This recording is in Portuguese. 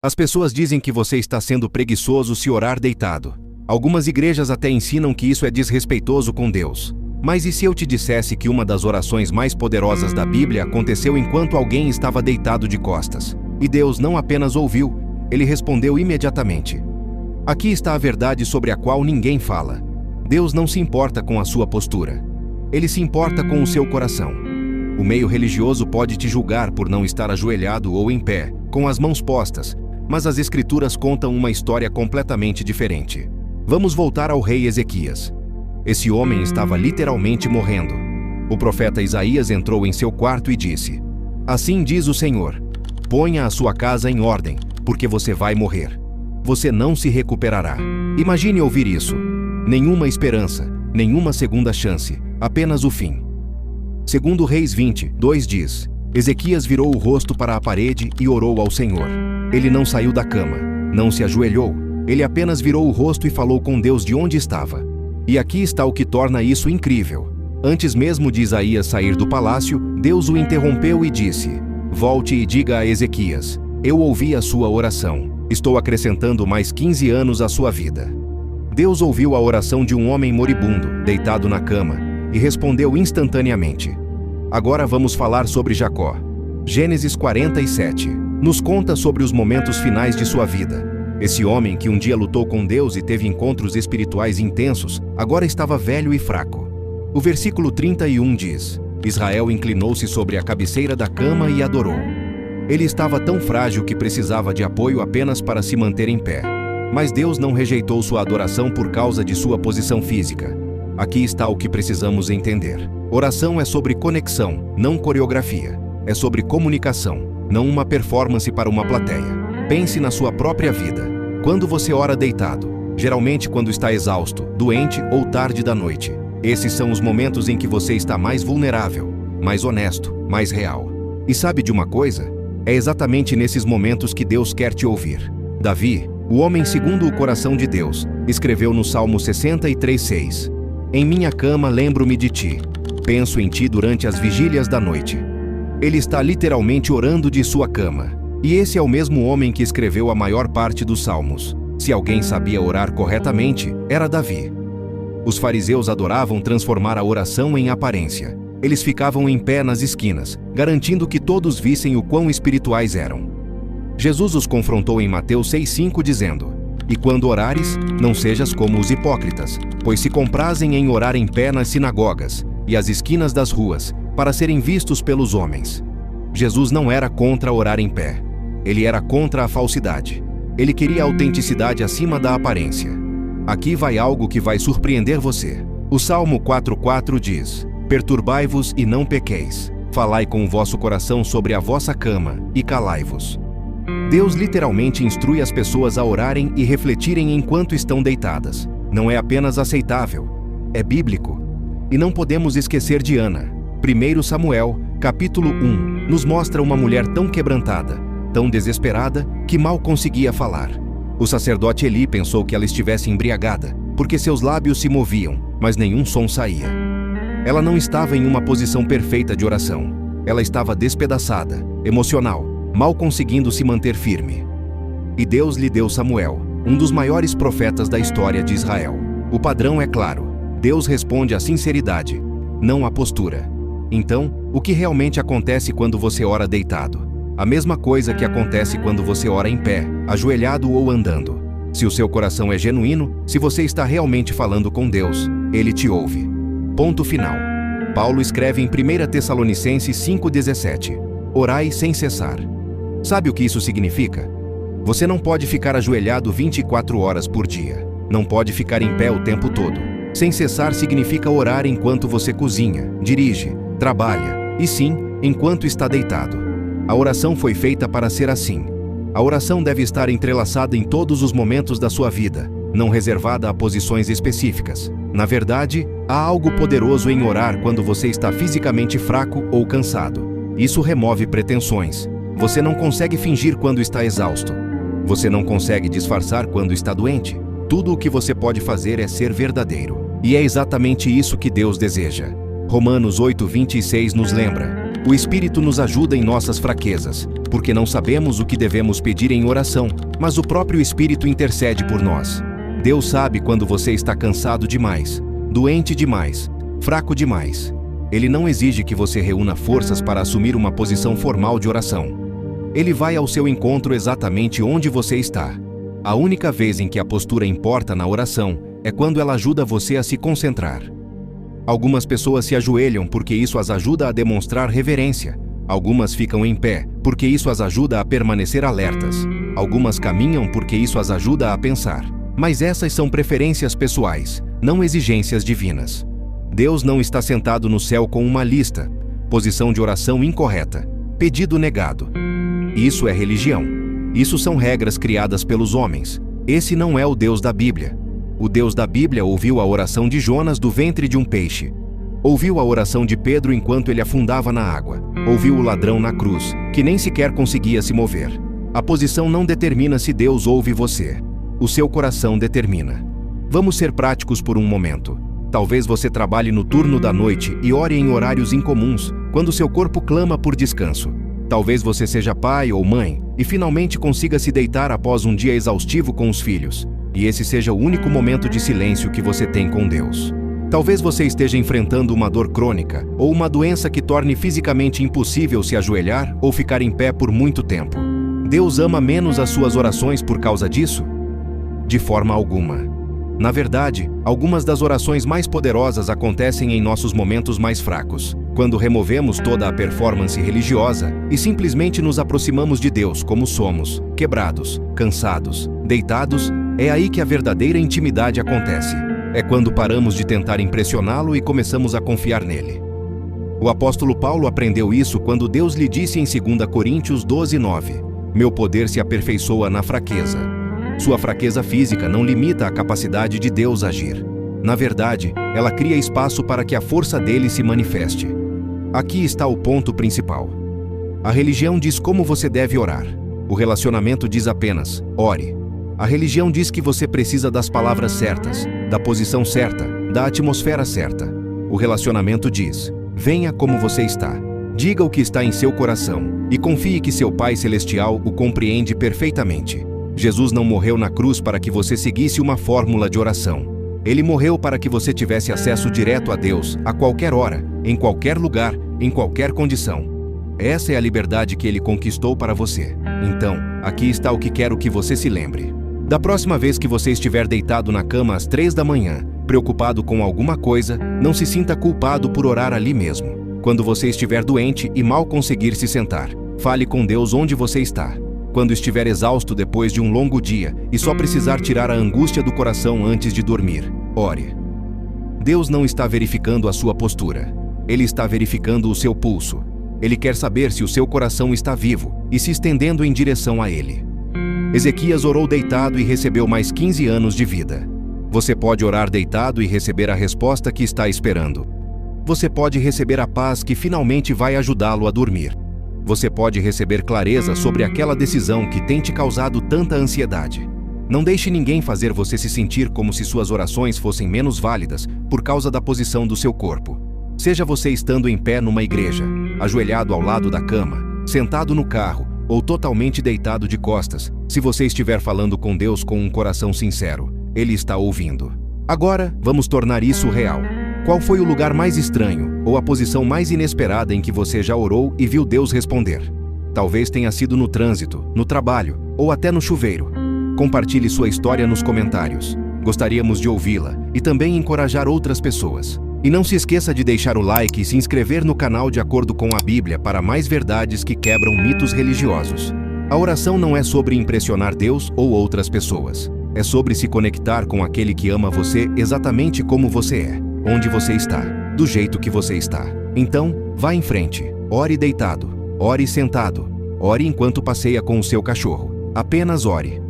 As pessoas dizem que você está sendo preguiçoso se orar deitado. Algumas igrejas até ensinam que isso é desrespeitoso com Deus. Mas e se eu te dissesse que uma das orações mais poderosas da Bíblia aconteceu enquanto alguém estava deitado de costas? E Deus não apenas ouviu, ele respondeu imediatamente. Aqui está a verdade sobre a qual ninguém fala. Deus não se importa com a sua postura. Ele se importa com o seu coração. O meio religioso pode te julgar por não estar ajoelhado ou em pé, com as mãos postas, mas as Escrituras contam uma história completamente diferente. Vamos voltar ao rei Ezequias. Esse homem estava literalmente morrendo. O profeta Isaías entrou em seu quarto e disse: Assim diz o Senhor, ponha a sua casa em ordem, porque você vai morrer. Você não se recuperará. Imagine ouvir isso. Nenhuma esperança, nenhuma segunda chance, apenas o fim. Segundo Reis 20:2 diz: Ezequias virou o rosto para a parede e orou ao Senhor. Ele não saiu da cama, não se ajoelhou, ele apenas virou o rosto e falou com Deus de onde estava. E aqui está o que torna isso incrível. Antes mesmo de Isaías sair do palácio, Deus o interrompeu e disse: Volte e diga a Ezequias, eu ouvi a sua oração. Estou acrescentando mais 15 anos à sua vida. Deus ouviu a oração de um homem moribundo, deitado na cama, e respondeu instantaneamente. Agora vamos falar sobre Jacó. Gênesis 47 nos conta sobre os momentos finais de sua vida. Esse homem que um dia lutou com Deus e teve encontros espirituais intensos, agora estava velho e fraco. O versículo 31 diz: Israel inclinou-se sobre a cabeceira da cama e adorou. Ele estava tão frágil que precisava de apoio apenas para se manter em pé. Mas Deus não rejeitou sua adoração por causa de sua posição física. Aqui está o que precisamos entender. Oração é sobre conexão, não coreografia. É sobre comunicação, não uma performance para uma plateia. Pense na sua própria vida. Quando você ora deitado, geralmente quando está exausto, doente ou tarde da noite, esses são os momentos em que você está mais vulnerável, mais honesto, mais real. E sabe de uma coisa? É exatamente nesses momentos que Deus quer te ouvir. Davi, o homem segundo o coração de Deus, escreveu no Salmo 63:6: Em minha cama lembro-me de ti. Penso em ti durante as vigílias da noite. Ele está literalmente orando de sua cama. E esse é o mesmo homem que escreveu a maior parte dos salmos. Se alguém sabia orar corretamente, era Davi. Os fariseus adoravam transformar a oração em aparência. Eles ficavam em pé nas esquinas, garantindo que todos vissem o quão espirituais eram. Jesus os confrontou em Mateus 6:5 dizendo: E quando orares, não sejas como os hipócritas, pois se comprazem em orar em pé nas sinagogas e às esquinas das ruas, para serem vistos pelos homens. Jesus não era contra orar em pé. Ele era contra a falsidade. Ele queria a autenticidade acima da aparência. Aqui vai algo que vai surpreender você. O Salmo 4:4 diz: Perturbai-vos e não pequeis. Falai com o vosso coração sobre a vossa cama e calai-vos. Deus literalmente instrui as pessoas a orarem e refletirem enquanto estão deitadas. Não é apenas aceitável, é bíblico. E não podemos esquecer de Ana. 1 Samuel, capítulo 1, nos mostra uma mulher tão quebrantada, tão desesperada, que mal conseguia falar. O sacerdote Eli pensou que ela estivesse embriagada, porque seus lábios se moviam, mas nenhum som saía. Ela não estava em uma posição perfeita de oração. Ela estava despedaçada, emocional, mal conseguindo se manter firme. E Deus lhe deu Samuel, um dos maiores profetas da história de Israel. O padrão é claro. Deus responde à sinceridade, não à postura. Então, o que realmente acontece quando você ora deitado? A mesma coisa que acontece quando você ora em pé, ajoelhado ou andando. Se o seu coração é genuíno, se você está realmente falando com Deus, Ele te ouve. Ponto final. Paulo escreve em 1 Tessalonicenses 5:17: Orai sem cessar. Sabe o que isso significa? Você não pode ficar ajoelhado 24 horas por dia. Não pode ficar em pé o tempo todo. Sem cessar significa orar enquanto você cozinha, dirige, trabalha, e sim, enquanto está deitado. A oração foi feita para ser assim. A oração deve estar entrelaçada em todos os momentos da sua vida, não reservada a posições específicas. Na verdade, há algo poderoso em orar quando você está fisicamente fraco ou cansado. Isso remove pretensões. Você não consegue fingir quando está exausto. Você não consegue disfarçar quando está doente. Tudo o que você pode fazer é ser verdadeiro. E é exatamente isso que Deus deseja. Romanos 8:26 nos lembra: O Espírito nos ajuda em nossas fraquezas, porque não sabemos o que devemos pedir em oração, mas o próprio Espírito intercede por nós. Deus sabe quando você está cansado demais, doente demais, fraco demais. Ele não exige que você reúna forças para assumir uma posição formal de oração. Ele vai ao seu encontro exatamente onde você está. A única vez em que a postura importa na oração é quando ela ajuda você a se concentrar. Algumas pessoas se ajoelham porque isso as ajuda a demonstrar reverência. Algumas ficam em pé porque isso as ajuda a permanecer alertas. Algumas caminham porque isso as ajuda a pensar. Mas essas são preferências pessoais, não exigências divinas. Deus não está sentado no céu com uma lista. Posição de oração incorreta. Pedido negado. Isso é religião. Isso são regras criadas pelos homens. Esse não é o Deus da Bíblia. O Deus da Bíblia ouviu a oração de Jonas do ventre de um peixe. Ouviu a oração de Pedro enquanto ele afundava na água. Ouviu o ladrão na cruz, que nem sequer conseguia se mover. A posição não determina se Deus ouve você. O seu coração determina. Vamos ser práticos por um momento. Talvez você trabalhe no turno da noite e ore em horários incomuns, quando seu corpo clama por descanso. Talvez você seja pai ou mãe e finalmente consiga se deitar após um dia exaustivo com os filhos. E esse seja o único momento de silêncio que você tem com Deus. Talvez você esteja enfrentando uma dor crônica ou uma doença que torne fisicamente impossível se ajoelhar ou ficar em pé por muito tempo. Deus ama menos as suas orações por causa disso? De forma alguma. Na verdade, algumas das orações mais poderosas acontecem em nossos momentos mais fracos, quando removemos toda a performance religiosa e simplesmente nos aproximamos de Deus como somos, quebrados, cansados, deitados. É aí que a verdadeira intimidade acontece. É quando paramos de tentar impressioná-lo e começamos a confiar nele. O apóstolo Paulo aprendeu isso quando Deus lhe disse em 2 Coríntios 12:9: "Meu poder se aperfeiçoa na fraqueza." Sua fraqueza física não limita a capacidade de Deus agir. Na verdade, ela cria espaço para que a força dele se manifeste. Aqui está o ponto principal. A religião diz como você deve orar. O relacionamento diz apenas: ore. A religião diz que você precisa das palavras certas, da posição certa, da atmosfera certa. O relacionamento diz: venha como você está. Diga o que está em seu coração e confie que seu Pai Celestial o compreende perfeitamente. Jesus não morreu na cruz para que você seguisse uma fórmula de oração. Ele morreu para que você tivesse acesso direto a Deus, a qualquer hora, em qualquer lugar, em qualquer condição. Essa é a liberdade que Ele conquistou para você. Então, aqui está o que quero que você se lembre. Da próxima vez que você estiver deitado na cama às 3 da manhã, preocupado com alguma coisa, não se sinta culpado por orar ali mesmo. Quando você estiver doente e mal conseguir se sentar, fale com Deus onde você está. Quando estiver exausto depois de um longo dia e só precisar tirar a angústia do coração antes de dormir, ore. Deus não está verificando a sua postura. Ele está verificando o seu pulso. Ele quer saber se o seu coração está vivo e se estendendo em direção a Ele. Ezequias orou deitado e recebeu mais 15 anos de vida. Você pode orar deitado e receber a resposta que está esperando. Você pode receber a paz que finalmente vai ajudá-lo a dormir. Você pode receber clareza sobre aquela decisão que tem te causado tanta ansiedade. Não deixe ninguém fazer você se sentir como se suas orações fossem menos válidas por causa da posição do seu corpo. Seja você estando em pé numa igreja, ajoelhado ao lado da cama, sentado no carro ou totalmente deitado de costas, se você estiver falando com Deus com um coração sincero, Ele está ouvindo. Agora, vamos tornar isso real. Qual foi o lugar mais estranho ou a posição mais inesperada em que você já orou e viu Deus responder? Talvez tenha sido no trânsito, no trabalho ou até no chuveiro. Compartilhe sua história nos comentários. Gostaríamos de ouvi-la e também encorajar outras pessoas. E não se esqueça de deixar o like e se inscrever no canal de acordo com a Bíblia para mais verdades que quebram mitos religiosos. A oração não é sobre impressionar Deus ou outras pessoas. É sobre se conectar com aquele que ama você exatamente como você é, onde você está, do jeito que você está. Então, vá em frente. Ore deitado, ore sentado, ore enquanto passeia com o seu cachorro. Apenas ore.